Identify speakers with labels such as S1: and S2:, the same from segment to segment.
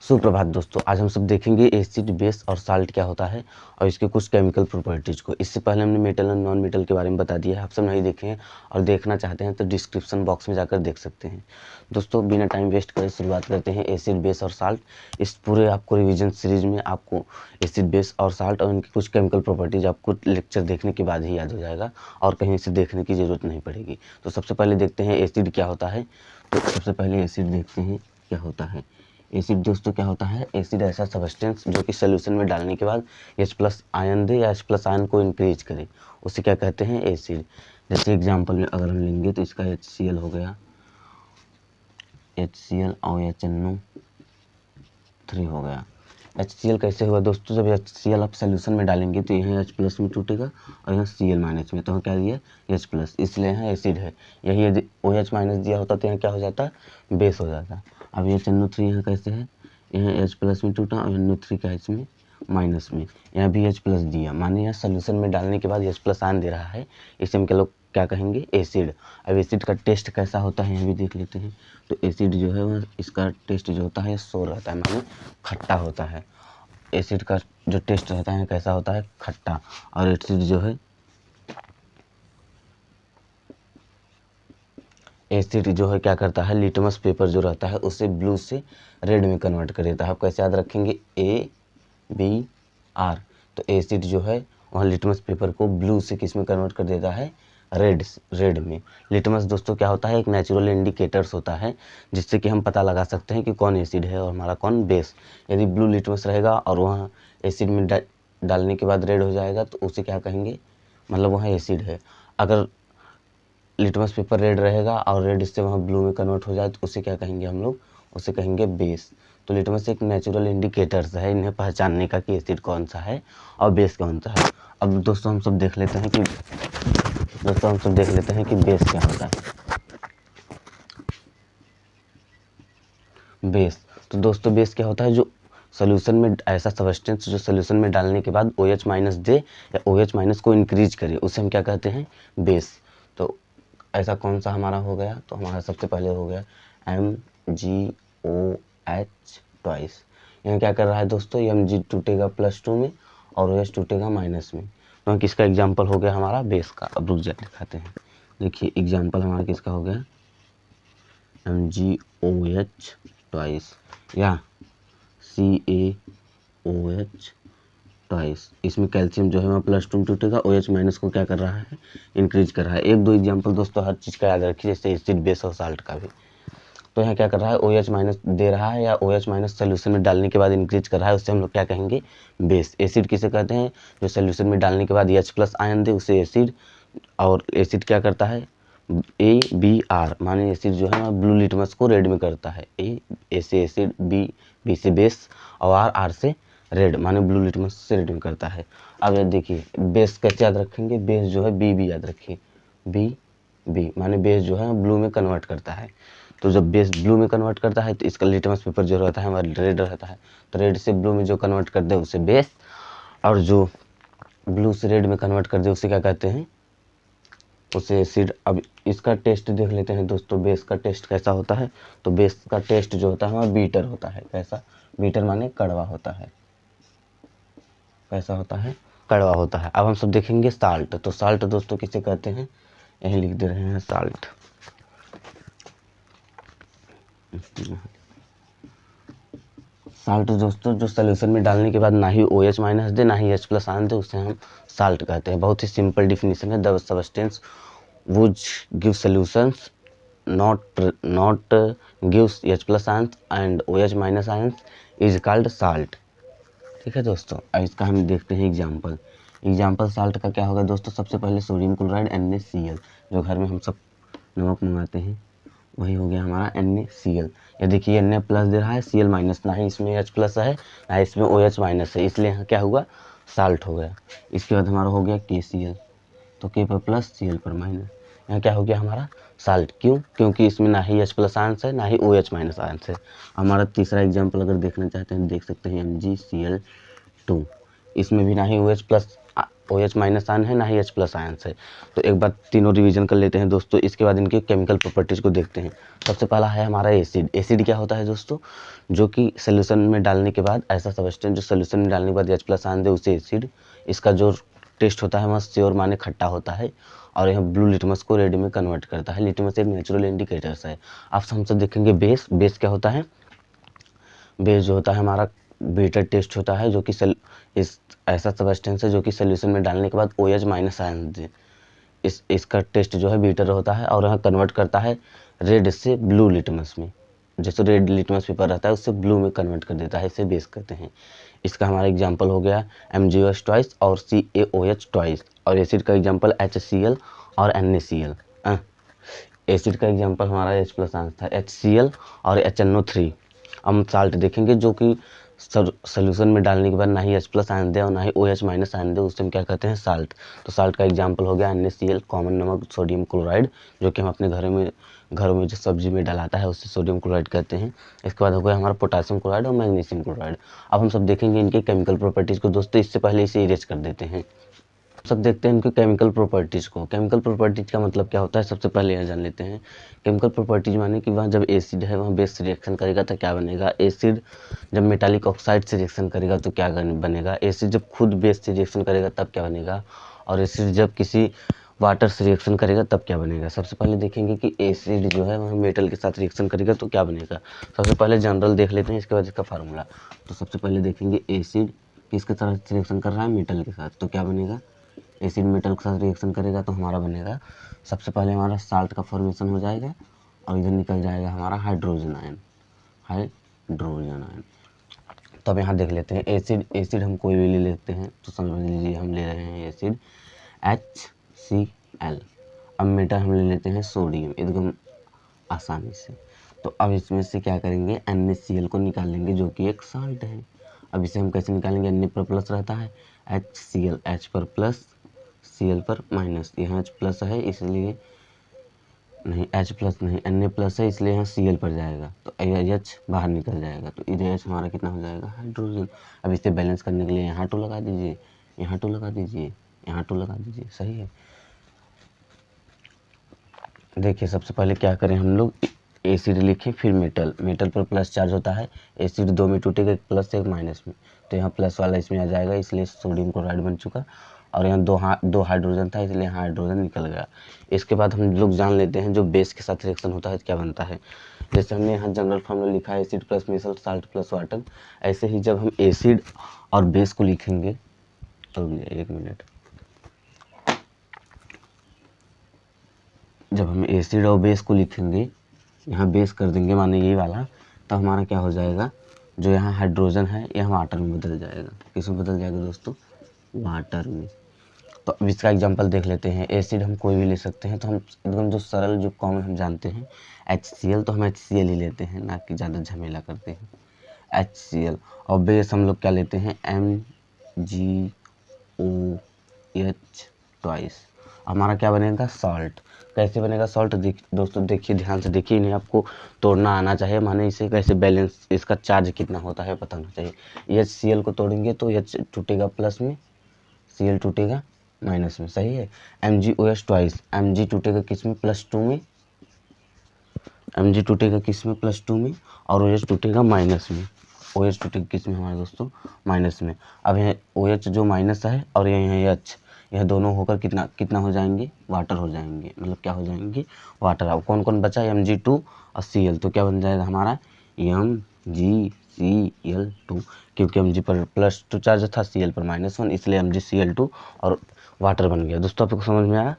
S1: सुप्रभात दोस्तों, आज हम सब देखेंगे एसिड, बेस और साल्ट क्या होता है और इसके कुछ केमिकल प्रॉपर्टीज़ को। इससे पहले हमने मेटल और नॉन मेटल के बारे में बता दिया है। आप सब नहीं देखे हैं और देखना चाहते हैं तो डिस्क्रिप्शन बॉक्स में जाकर देख सकते हैं। दोस्तों बिना टाइम वेस्ट करे शुरुआत करते हैं एसिड, बेस और साल्ट। इस पूरे आपको रिवीजन सीरीज में आपको एसिड, बेस और साल्ट और उनकी कुछ केमिकल प्रॉपर्टीज़ आपको लेक्चर देखने के बाद ही याद हो जाएगा और कहीं से देखने की ज़रूरत नहीं पड़ेगी। तो सबसे पहले देखते हैं एसिड क्या होता है। तो सबसे पहले एसिड देखते हैं क्या होता है। एसिड दोस्तों क्या होता है, एसिड ऐसा सब्सटेंस जो कि सोल्यूशन में डालने के बाद H+ आयन दे या H+ आयन को इंक्रीज करे, उसे क्या कहते हैं, एसिड। जैसे एग्जांपल में अगर हम लेंगे तो इसका HCl हो गया, HCl और HNO3 हो गया। HCl कैसे हुआ दोस्तों, जब HCl आप सोल्यूशन में डालेंगे तो यहाँ H+ में टूटेगा और यहाँ Cl- में, तो यहाँ क्या दिया H+, इसलिए यहाँ एसिड है। यही यदि OH- दिया होता तो यहाँ क्या हो जाता, बेस हो जाता। अब ये NO3 यहाँ कैसे है, यहाँ H+ में टूटा और NO3 का इसमें माइनस में, यहाँ भी H+ दिया, माने यहाँ सोल्यूशन में डालने के बाद H+ आयन दे रहा है, इसे हम क्या कहेंगे, एसिड। अब एसिड का टेस्ट कैसा होता है यहाँ भी देख लेते हैं। तो एसिड जो है वह इसका टेस्ट जो होता है सोर रहता है, माने खट्टा होता है। एसिड का जो टेस्ट रहता है कैसा होता है, खट्टा। और एसिड जो है, एसिड जो है क्या करता है, लिटमस पेपर जो रहता है उसे ब्लू से रेड में कन्वर्ट कर देता है। आप कैसे याद रखेंगे, ABR। तो एसिड जो है वहाँ लिटमस पेपर को ब्लू से किस में कन्वर्ट कर देता है, रेड में। लिटमस दोस्तों क्या होता है, एक नेचुरल इंडिकेटर्स होता है जिससे कि हम पता लगा सकते हैं कि कौन एसिड है और हमारा कौन बेस। यदि ब्लू लिटमस रहेगा और वहाँ एसिड में डालने के बाद रेड हो जाएगा तो उसे क्या कहेंगे, मतलब वहाँ एसिड है। अगर लिटमस पेपर रेड रहेगा और रेड से वहाँ ब्लू में कन्वर्ट हो जाए तो उसे क्या कहेंगे हम लोग, उसे कहेंगे बेस। तो लिटमस एक नेचुरल इंडिकेटर्स है इन्हें पहचानने का कि एसिड कौन सा है और बेस कौन सा है। अब दोस्तों हम सब देख लेते हैं कि बेस क्या होता है। बेस, तो दोस्तों बेस क्या होता है, जो सोल्यूशन में ऐसा सब्सटेंस जो सोल्यूशन में डालने के बाद OH- दे या OH- को इंक्रीज करे, उसे हम क्या कहते हैं, बेस। तो ऐसा कौन सा हमारा हो गया, तो हमारा सबसे पहले हो गया MgOH ट्वाइस। यहाँ क्या कर रहा है दोस्तों, Mg टूटेगा +2 में और OH टूटेगा माइनस में। तो किसका एग्जाम्पल हो गया हमारा, बेस का। अब रुक जाए दिखाते हैं। देखिए एग्जाम्पल हमारा किसका हो गया, MgOH ट्वाइस या CaOH ट्वाइस। इसमें कैल्शियम जो है वहाँ +2 में टूटेगा, OH- को क्या कर रहा है, इंक्रीज कर रहा है। एक दो एग्जांपल दोस्तों हर चीज़ का याद रखिए, जैसे एसिड, बेस और साल्ट का भी। तो यहाँ क्या कर रहा है, OH- दे रहा है या OH- सोल्यूशन में डालने के बाद इंक्रीज कर रहा है, उससे हम लोग क्या कहेंगे, बेस। एसिड किसे कहते हैं, जो सोल्यूशन में डालने के बाद H+ आयन दे उसे एसिड। और एसिड क्या करता है, ABR, माने एसिड जो है ब्लू लिटमस को रेड में करता है। ए से एसिड, बी से बेस और आर से रेड, माने ब्लू लिटमस से रेड में करता है। अब ये देखिए बेस कैसे याद रखेंगे, बेस जो है बी याद रखिए, बी माने बेस जो है ब्लू में कन्वर्ट करता है। तो जब बेस ब्लू में कन्वर्ट करता है तो इसका लिटमस पेपर जो रहता है हमारा रेड रहता है, तो रेड से ब्लू में जो कन्वर्ट कर दे उसे बेस, और जो ब्लू से रेड में कन्वर्ट कर दे उसे क्या कहते हैं, उसे एसिड। अब इसका टेस्ट देख लेते हैं दोस्तों, बेस का टेस्ट कैसा होता है। तो बेस का टेस्ट जो होता है वह बीटर होता है। कैसा, बीटर माने कड़वा होता है। कैसा होता है, कड़वा होता है। अब हम सब देखेंगे साल्ट। तो साल्ट दोस्तों किसे कहते हैं, यही लिख दे रहे हैं साल्ट। साल्ट दोस्तों जो सोल्यूशन में डालने के बाद ना ही OH- दे ना ही H+ आयन दे, उसे हम साल्ट कहते हैं। बहुत ही सिंपल डिफिनीशन है, the substance which gives solutions not gives H+ ions and OH- ions is called salt। ठीक है दोस्तों, अब इसका हम देखते हैं एग्जाम्पल साल्ट का क्या होगा दोस्तों। सबसे पहले सोडियम क्लोराइड NaCl, जो घर में हम सब नमक मंगाते हैं वही हो गया हमारा NaCl। ये देखिए Na+ दे रहा है, Cl-, ना ही इसमें H+ है ना इसमें OH- है, इसलिए यहाँ क्या हुआ, साल्ट हो गया। इसके बाद हमारा हो गया KCl, तो K पर प्लस Cl पर माइनस, यहाँ क्या हो गया हमारा साल्ट। क्यों, क्योंकि इसमें ना ही H+ आयंस है ना ही OH- आयंस है। हमारा तीसरा एग्जाम्पल अगर देखना चाहते हैं देख सकते हैं MgCl2, इसमें भी ना ही OH+ OH माइनस आयन है ना ही H प्लस आयन है। तो एक बार तीनों रिवीजन कर लेते हैं दोस्तों, इसके बाद इनके केमिकल प्रॉपर्टीज़ को देखते हैं। सबसे पहला है हमारा एसिड। एसिड क्या होता है दोस्तों, जो कि सोल्यूशन में डालने के बाद ऐसा सब्सटेंस जो सोल्यूशन में डालने के बाद H प्लस आयन दे उसे एसिड। इसका जो टेस्ट होता है वह श्योर माने खट्टा होता है और यह ब्लू लिटमस को रेड में कन्वर्ट करता है। लिटमस एक नेचुरल इंडिकेटर्स है। अब हम सब देखेंगे बेस। बेस क्या होता है, बेस जो होता है हमारा बीटर टेस्ट होता है, जो कि इस ऐसा सब्सटेंस है जो कि सोल्यूशन में डालने के बाद OH माइनस आयन दे। इसका टेस्ट जो है बीटर होता है और यहाँ कन्वर्ट करता है रेड से ब्लू लिटमस में। जैसे रेड लिटमस पेपर रहता है उससे ब्लू में कन्वर्ट कर देता है, इसे बेस कहते हैं। इसका हमारा एग्जांपल हो गया MgOH ट्वाइस और CaOH ट्वाइस। और एसिड का एग्जांपल HCl और NaCl। एसिड का एग्जांपल हमारा H प्लस आयन था, HCl और HNO3। हम साल्ट देखेंगे जो कि सोल्यूशन में डालने के बाद ना ही H प्लस आयन दे और ना ही OH माइनस आयन दे, उससे हम क्या कहते हैं, साल्ट। तो साल्ट का एग्जांपल हो गया NaCl, कॉमन नमक, सोडियम क्लोराइड, जो कि हम अपने घरों में जो सब्जी में डलाता है उससे सोडियम क्लोराइड कहते हैं। इसके बाद हो गया हमारा पोटासियम क्लोराइड और मैग्नीशियम क्लोराइड। अब हम सब देखेंगे इनके केमिकल प्रॉपर्टीज़ को दोस्तों, इससे पहले इसे इरेज कर देते हैं। सब देखते हैं इनके केमिकल प्रॉपर्टीज़ को। केमिकल प्रॉपर्टीज़ का मतलब क्या होता है, सबसे पहले यह जान लेते हैं। केमिकल प्रॉपर्टीज़ माने कि वहाँ जब एसिड है वहाँ बेस से रिएक्शन करेगा तो क्या बनेगा। एसिड जब मेटालिक ऑक्साइड से रिएक्शन करेगा तो क्या बनेगा। एसिड जब खुद बेस से रिएक्शन करेगा तब क्या बनेगा। और एसिड जब किसी वाटर से रिएक्शन करेगा तब क्या बनेगा। सबसे पहले देखेंगे कि एसिड जो है वह मेटल के साथ रिएक्शन करेगा तो क्या बनेगा। सबसे पहले जनरल देख लेते हैं, इसके बाद इसका फार्मूला। तो सबसे पहले देखेंगे एसिड किसके साथ रिएक्शन कर रहा है, मेटल के साथ, तो क्या बनेगा। एसिड मेटल के साथ रिएक्शन करेगा तो हमारा बनेगा, सबसे पहले हमारा साल्ट का फॉर्मेशन हो जाएगा और इधर निकल जाएगा हमारा हाइड्रोजन आयन, हाइड्रोजन आयन। तो अब यहाँ देख लेते हैं एसिड। एसिड हम कोई भी ले लेते हैं तो समझ लीजिए हम ले रहे हैं एसिड HCl। अब मेटल हम ले लेते हैं सोडियम, एकदम आसानी से। तो अब इसमें से क्या करेंगे, NaCl को निकाल लेंगे जो कि एक साल्ट है। अब इसे हम कैसे निकालेंगे, Na पर प्लस रहता है, HCl, H पर प्लस, Cl पर माइनस। यहाँ H प्लस है इसलिए नहीं, H प्लस नहीं, Na प्लस है इसलिए यहाँ Cl पर जाएगा तो H बाहर निकल जाएगा। तो इधर H हमारा कितना हो जाएगा, हाइड्रोजन। अब इसे बैलेंस करने के लिए यहाँ 2 लगा दीजिए, यहाँ 2 लगा दीजिए, यहाँ 2 लगा दीजिए, सही है। देखिए सबसे पहले क्या करें हम लोग, एसिड लिखें फिर मेटल। मेटल पर प्लस चार्ज होता है, एसिड 2 में टूटेगा, एक प्लस एक माइनस में, तो यहाँ प्लस वाला इसमें आ जाएगा, इसलिए सोडियम क्लोराइड बन चुका। और यहाँ दो हाइड्रोजन था इसलिए यहाँ हाइड्रोजन निकल गया। इसके बाद हम लोग जान लेते हैं जो बेस के साथ रिएक्शन होता है क्या बनता है। जैसे हमने यहाँ जनरल फॉर्मूला लिखा है एसिड प्लस मिसल साल्ट प्लस वाटर, ऐसे ही जब हम एसिड और बेस को लिखेंगे तो 1 मिनट, जब हम एसिड और बेस को लिखेंगे, यहाँ बेस कर देंगे माने ये वाला, तो हमारा क्या हो जाएगा, जो यहाँ हाइड्रोजन है यह वाटर में बदल जाएगा। किस में बदल जाएगा दोस्तों, वाटर में। तो अब इसका एग्जांपल देख लेते हैं। एसिड हम कोई भी ले सकते हैं, तो हम एकदम जो सरल जो कॉमन हम जानते हैं HCl, तो हम HCl ही लेते हैं, ना कि ज़्यादा झमेला करते हैं, HCl। और बेस हम लोग क्या लेते हैं, MgOH ट्वाइस। हमारा क्या बनेगा, सॉल्ट। कैसे बनेगा सॉल्ट, दोस्तों देखिए ध्यान से देखिए, इन्हें आपको तोड़ना आना चाहिए, माने इसे कैसे बैलेंस, इसका चार्ज कितना होता है पता होना चाहिए। HCl को तोड़ेंगे तो H टूटेगा प्लस में, Cl टूटेगा माइनस में, सही है। MgOH ट्वाइस, Mg टूटेगा किस में, +2 में, Mg टूटेगा किस में, +2 में, और OH टूटेगा माइनस में। OH टूटेगा किस में हमारे दोस्तों, माइनस में। अब यहाँ OH जो माइनस है और यहाँ H, यह दोनों होकर कितना हो जाएंगे, वाटर हो जाएंगे, मतलब क्या हो जाएंगे, वाटर। अब कौन कौन बचा, Mg2 और Cl, तो क्या बन जाएगा हमारा MgCl2, क्योंकि Mg पर +2 चार्ज था, Cl पर -1, इसलिए MgCl2 और वाटर बन गया। दोस्तों आपको समझ में आया।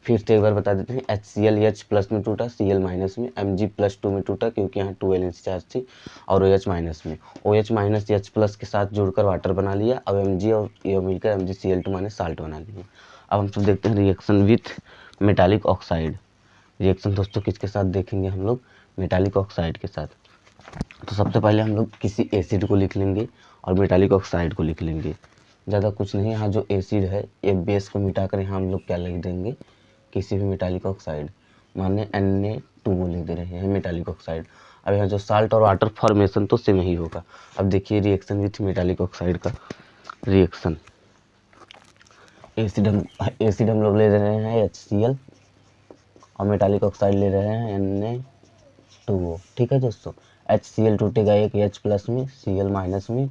S1: फिर से एक बार बता देते हैं, HCl H प्लस में टूटा, Cl माइनस में, Mg +2 में टूटा क्योंकि यहाँ 2 वैलेंसी चार्ज थी, और OH माइनस में। OH माइनस H प्लस के साथ जुड़कर वाटर बना लिया। अब Mg और ये मिलकर MgCl2 माइनस साल्ट बना लिया। अब हम सब देखते हैं reaction with metallic oxide. Reaction दोस्तों किसके साथ देखेंगे हम लोग, मेटालिक ऑक्साइड के साथ। तो सबसे पहले हम लोग किसी एसिड को लिख लेंगे और मेटालिक ऑक्साइड को लिख लेंगे, ज़्यादा कुछ नहीं। यहाँ जो एसिड है ये बेस को मिटाकर यहाँ हम लोग क्या लिख देंगे, किसी भी मेटालिक ऑक्साइड, माने Na2 लिख दे रहे हैं मेटालिक ऑक्साइड। अब यहाँ जो साल्ट और वाटर फॉर्मेशन तो सेम ही होगा। अब देखिए रिएक्शन विथ मेटालिक ऑक्साइड का रिएक्शन, एसिड हम लोग ले रहे हैं HCl और मेटालिक ऑक्साइड ले रहे हैं Na2O। ठीक है दोस्तों, HCl टूटेगा एक H प्लस में, Cl माइनस में,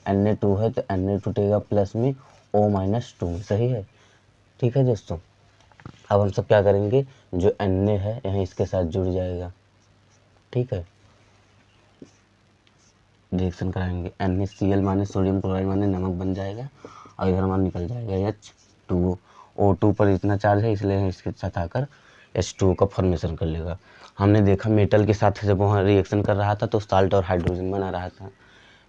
S1: Na2 है तो Na टूटेगा प्लस में, O माइनस 2 में। सही है, ठीक है दोस्तों। अब हम सब क्या करेंगे, जो Na है यहाँ इसके साथ जुड़ जाएगा। ठीक है, रिएक्शन कराएंगे, NaCl माने सोडियम क्लोराइड माने नमक बन जाएगा और इधर हमारा निकल जाएगा H2O। O2 पर इतना चार्ज है इसलिए इसके साथ आकर H2O का फॉर्मेशन कर लेगा। हमने देखा मेटल के साथ जब वहाँ रिएक्शन कर रहा था तो साल्ट और हाइड्रोजन बना रहा था,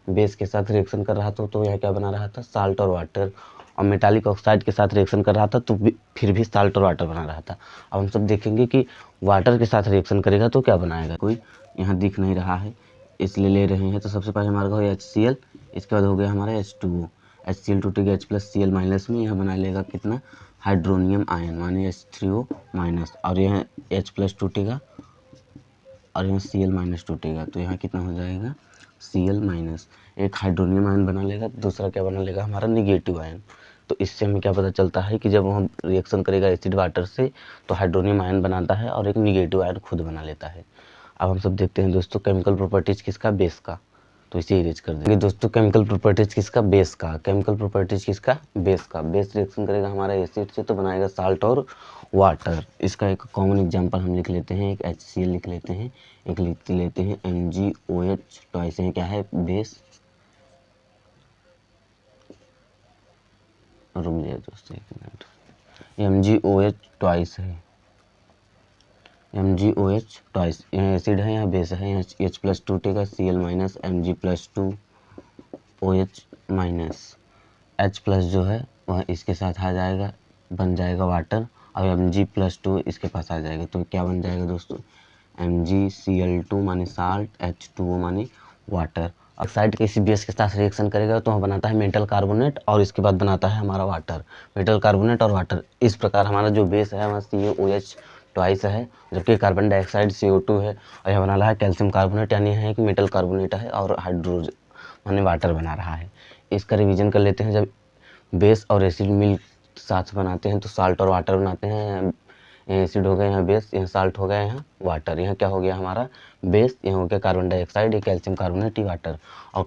S1: बेस के साथ रिएक्शन कर रहा था तो यह क्या बना रहा था, साल्ट और वाटर, और मेटालिक ऑक्साइड के साथ रिएक्शन कर रहा था तो फिर भी साल्ट और वाटर बना रहा था। अब हम सब देखेंगे कि वाटर के साथ रिएक्शन करेगा तो क्या बनाएगा, कोई यहाँ दिख नहीं रहा है इसलिए ले रहे हैं। तो सबसे पहले हमारा हो HCl, इसके बाद हो गया हमारा H2O। HCl टूटेगा H प्लस Cl माइनस में, यह बना लेगा कितना, हाइड्रोनियम आयन माने H3O माइनस, और यह H प्लस टूटेगा और यहाँ Cl माइनस टूटेगा तो यहाँ कितना हो जाएगा, Cl माइनस। एक हाइड्रोनियम आयन बना लेगा, दूसरा क्या बना लेगा हमारा, निगेटिव आयन। तो इससे हमें क्या पता चलता है कि जब हम रिएक्शन करेगा एसिड वाटर से तो हाइड्रोनियम आयन बनाता है और एक निगेटिव आयन खुद बना लेता है। अब हम सब देखते हैं दोस्तों केमिकल प्रॉपर्टीज किसका, बेस का, तो इसे इरेज कर देंगे दोस्तों। केमिकल प्रॉपर्टीज किसका, बेस का। केमिकल प्रॉपर्टीज किसका, बेस का। बेस रिएक्शन करेगा हमारा एसिड से तो बनाएगा साल्ट और वाटर। इसका एक कॉमन एग्जांपल हम लिख लेते हैं, एक HCl लिख लेते हैं, एक लिख लेते हैं MgOH, तो ऐसे ही क्या है बेस, रुक जाए दोस्तों एक मिनट, MgOH ट्वाइस है, MgOH ट्वाइस, यहाँ एसिड है यहाँ बेस है, यहाँ H प्लस टूटेगा Cl minus Mg plus 2 OH minus, H plus जो है वह इसके साथ आ जाएगा, बन जाएगा वाटर, और Mg प्लस 2 इसके पास आ जाएगा तो क्या बन जाएगा दोस्तों, MgCl2 माने साल्ट, H2O माने वाटर। ऑक्साइड किसी बेस के साथ रिएक्शन करेगा तो वह बनाता है मेटल कार्बोनेट और इसके बाद बनाता है हमारा वाटर, मेटल कार्बोनेट और वाटर। इस प्रकार हमारा जो बेस है वहाँ CaOH ट्वाइस है, जबकि कार्बन डाइऑक्साइड CO2 है, और यह बना रहा है कैल्शियम कार्बोनेट, यानी है कि मेटल कार्बोनेट है, और हाइड्रोजन माने वाटर बना रहा है। इसका रिवीजन कर लेते हैं, जब बेस और एसिड मिल साथ बनाते हैं तो साल्ट और वाटर बनाते हैं। एसिड हो गया यहाँ बेस, यहाँ साल्ट हो गया यहाँ वाटर, यहाँ क्या हो गया हमारा बेस, यहाँ हो गया कार्बन डाइऑक्साइड, ये कैल्शियम कार्बोनेट, ये वाटर, और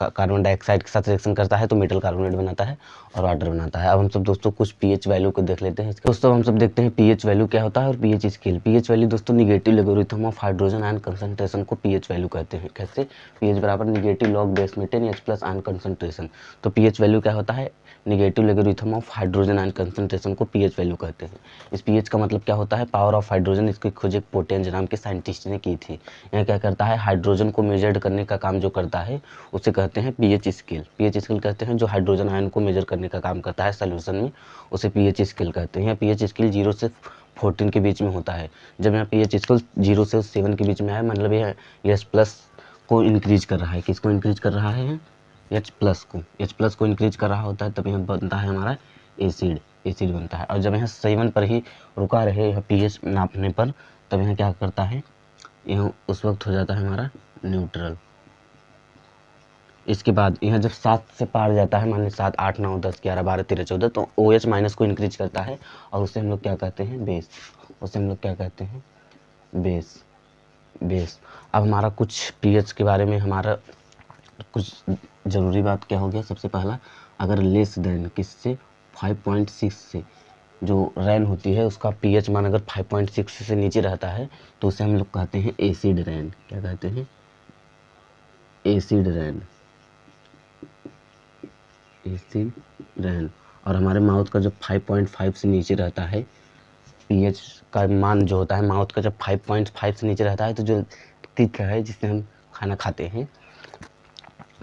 S1: कार्बन डाइऑक्साइड के साथ रिएक्शन करता है तो मेटल कार्बोनेट बनाता है और वाटर बनाता है। अब हम सब दोस्तों कुछ पीएच वैल्यू को देख लेते हैं। दोस्तों हम सब देखते हैं पीएच वैल्यू क्या होता है और पीएच स्केल। पीएच वैल्यू दोस्तों negative logarithm of hydrogen ion concentration को पीएच वैल्यू कहते हैं। कैसे, पीएच बराबर निगेटिव लॉग बेस में 10 H प्लस आयन कंसंट्रेशन। तो पीएच वैल्यू क्या होता है, negative logarithm of hydrogen ion concentration को पीएच वैल्यू कहते हैं। इस पीएच का मतलब क्या होता है, पावर ऑफ हाइड्रोजन। इसकी खोज एक पोटेंज नाम के साइंटिस्ट ने की थी। यह क्या करता है, हाइड्रोजन को मेजर करने का काम जो करता है उसे कहते हैं पीएच स्केल। पीएच स्केल कहते हैं जो हाइड्रोजन आयन को मेजर करने का काम करता है सॉल्यूशन में, उसे पीएच स्केल कहते हैं। यह पीएच स्केल 0 से 14 के बीच में होता है। जब यहाँ पीएच स्केल 0 से 7 के बीच में है, मतलब यह H प्लस को इंक्रीज कर रहा है। किसको इंक्रीज कर रहा है, H प्लस को इंक्रीज कर रहा होता है, तब यहाँ बनता है हमारा एसिड बनता है। और जब यहाँ 7 पर ही रुका रहे यह पीएच नापने पर, तब यहाँ क्या करता है, यह उस वक्त हो जाता है हमारा न्यूट्रल। इसके बाद यह जब 7 से पार जाता है, मान लीजिए 7, 8, 9, 10, 11, 12, 13, 14, तो OH माइनस को इंक्रीज करता है और उसे हम लोग क्या कहते हैं, बेस। उसे हम लोग क्या कहते हैं, बेस। अब हमारा कुछ पीएच के बारे में हमारा कुछ ज़रूरी बात क्या हो गया, सबसे पहला, अगर लेस देन किससे 5.6 से जो रैन होती है उसका पीएच मान अगर 5.6 से नीचे रहता है तो उसे हम लोग कहते हैं एसिड रैन। क्या कहते हैं, एसिड रैन। और हमारे माउथ का जब 5.5 से नीचे रहता है, पीएच का मान जो होता है माउथ का जब 5.5 से नीचे रहता है, तो जो टिक है जिससे हम खाना खाते हैं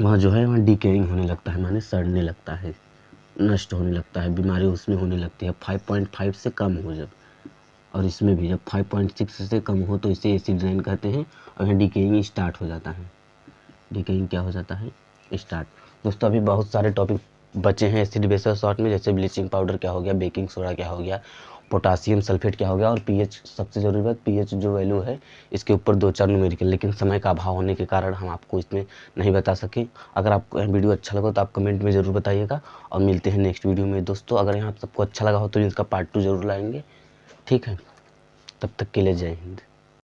S1: वहाँ जो है वहाँ डिकेइंग होने लगता है, माने सड़ने लगता है, नष्ट होने लगता है, बीमारी उसमें होने लगती है 5.5 से कम हो जब। और इसमें भी जब 5.6 से कम हो तो इसे एसिड रैन कहते हैं, और यहाँ डिकेइंग स्टार्ट हो जाता है। डिकेइंग क्या हो जाता है, स्टार्ट। दोस्तों अभी बहुत सारे टॉपिक बचे हैं एसिड बेस और सॉल्ट में, जैसे ब्लीचिंग पाउडर क्या हो गया, बेकिंग सोडा क्या हो गया, पोटासियम सल्फेट क्या हो गया, और पीएच सबसे ज़रूरी बात, पीएच जो वैल्यू है इसके ऊपर 2-4 न्यूमेरिकल, लेकिन समय का अभाव होने के कारण हम आपको इसमें नहीं बता सके। अगर आपको वीडियो अच्छा लगा तो आप कमेंट में ज़रूर बताइएगा, और मिलते हैं नेक्स्ट वीडियो में दोस्तों। अगर यहाँ सबको अच्छा लगा हो तो इसका पार्ट 2 ज़रूर लाएंगे, ठीक है। तब तक के लिए जय हिंद।